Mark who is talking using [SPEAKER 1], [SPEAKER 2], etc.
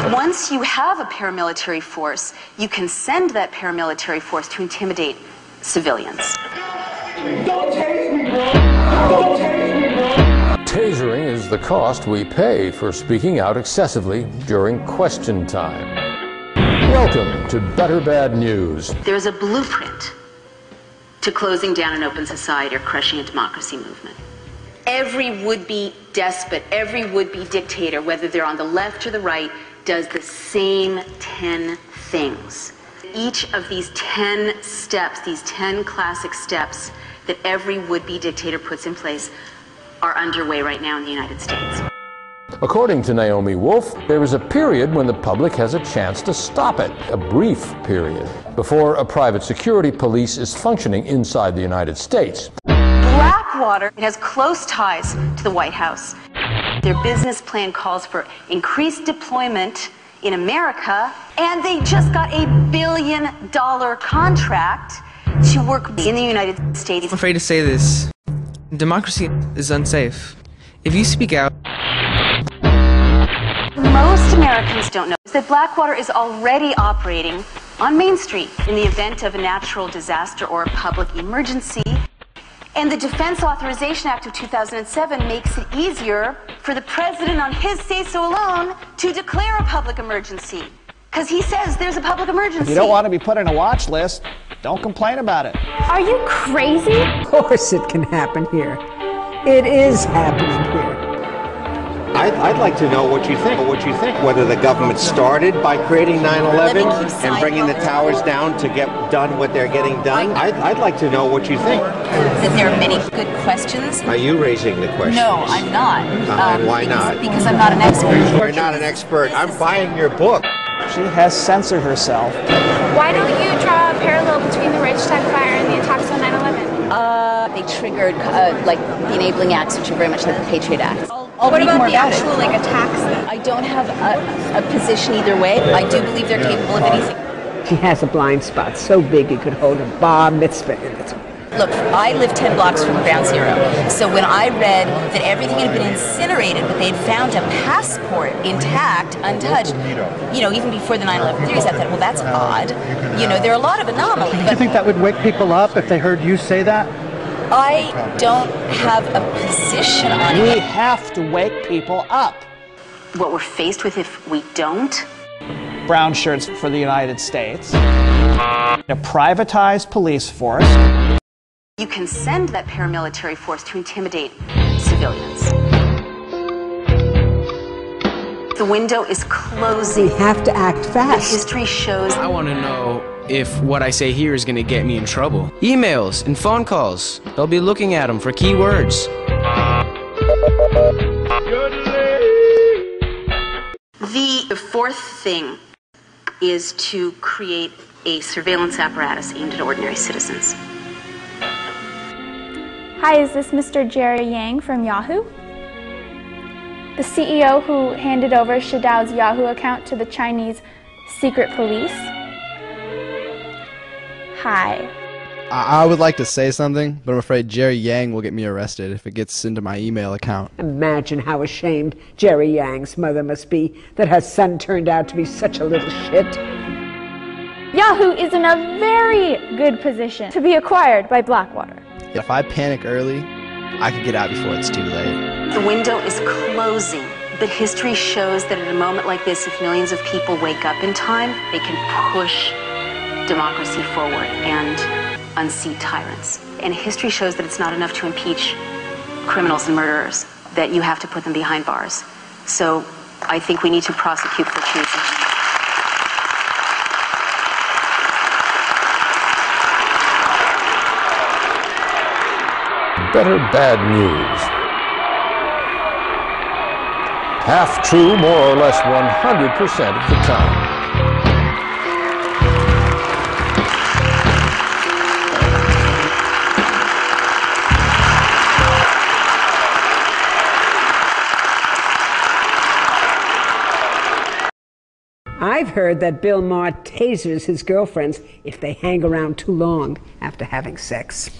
[SPEAKER 1] But once you have a paramilitary force, you can send that paramilitary force to intimidate civilians.
[SPEAKER 2] Don't tase me, bro. Don't tase me, bro.
[SPEAKER 3] Tasering is the cost we pay for speaking out excessively during question time. Welcome to Better Bad News.
[SPEAKER 1] There's a blueprint to closing down an open society or crushing a democracy movement. Every would-be despot, every would-be dictator, whether they're on the left or the right, does the same 10 things. Each of these 10 steps, these 10 classic steps that every would-be dictator puts in place are underway right now in the United States.
[SPEAKER 3] According to Naomi Wolf, there is a period when the public has a chance to stop it, a brief period, before a private security police is functioning inside the United States.
[SPEAKER 1] Blackwater has close ties to the White House. Their business plan calls for increased deployment in America, and they just got a $1 billion contract to work in the United States.
[SPEAKER 4] I'm afraid to say this. Democracy is unsafe. If you speak out...
[SPEAKER 1] Most Americans don't know that Blackwater is already operating on Main Street in the event of a natural disaster or a public emergency. And the Defense Authorization Act of 2007 makes it easier for the president on his say-so alone to declare a public emergency. Because he says there's a public emergency.
[SPEAKER 5] If you don't want to be put on a watch list, don't complain about it.
[SPEAKER 6] Are you crazy?
[SPEAKER 7] Of course it can happen here. It is happening here.
[SPEAKER 8] I'd like to know what you think. Whether the government started by creating 9/11 and bringing the towers down to get done what they're getting done. I'd like to know what you think.
[SPEAKER 1] That there are many good questions.
[SPEAKER 8] Are you raising the question?
[SPEAKER 1] No, I'm not.
[SPEAKER 8] And why not?
[SPEAKER 1] Because I'm not an expert.
[SPEAKER 8] You're not an expert. I'm buying your book.
[SPEAKER 5] She has censored herself.
[SPEAKER 6] Why don't you draw a parallel between the Reichstag fire and the attacks on 9/11?
[SPEAKER 1] They triggered like the enabling acts, which are very much like the Patriot Act.
[SPEAKER 6] What about the actual attacks?
[SPEAKER 1] I don't have a position either way. I do believe they're capable of anything.
[SPEAKER 7] He has a blind spot so big he could hold a bar mitzvah in it.
[SPEAKER 1] Look, I live 10 blocks from Ground Zero, so when I read that everything had been incinerated, but they'd found a passport intact, untouched, even before the 9/11 theories, I thought, well, that's odd. There are a lot of anomalies.
[SPEAKER 9] Do you think that would wake people up if they heard you say that?
[SPEAKER 1] I don't have a position on it.
[SPEAKER 5] We have to wake people up.
[SPEAKER 1] What we're faced with if we don't?
[SPEAKER 5] Brown shirts for the United States. A privatized police force.
[SPEAKER 1] You can send that paramilitary force to intimidate civilians. The window is closing.
[SPEAKER 7] We have to act fast.
[SPEAKER 1] History shows.
[SPEAKER 4] I want to know if what I say here is going to get me in trouble. Emails and phone calls. They'll be looking at them for keywords.
[SPEAKER 1] The fourth thing is to create a surveillance apparatus aimed at ordinary citizens.
[SPEAKER 6] Hi, is this Mr. Jerry Yang from Yahoo? The CEO who handed over Shadows Yahoo account to the Chinese secret police? Hi.
[SPEAKER 10] I would like to say something, but I'm afraid Jerry Yang will get me arrested if it gets into my email account.
[SPEAKER 7] Imagine how ashamed Jerry Yang's mother must be that her son turned out to be such a little shit.
[SPEAKER 6] Yahoo is in a very good position to be acquired by Blackwater.
[SPEAKER 10] If I panic early, I could get out before it's too late.
[SPEAKER 1] The window is closing, but history shows that at a moment like this, if millions of people wake up in time, they can push democracy forward and unseat tyrants. And history shows that it's not enough to impeach criminals and murderers, that you have to put them behind bars. So I think we need to prosecute for treason.
[SPEAKER 3] Better Bad News. Half true, more or less 100% of the time.
[SPEAKER 7] I've heard that Bill Maher tasers his girlfriends if they hang around too long after having sex.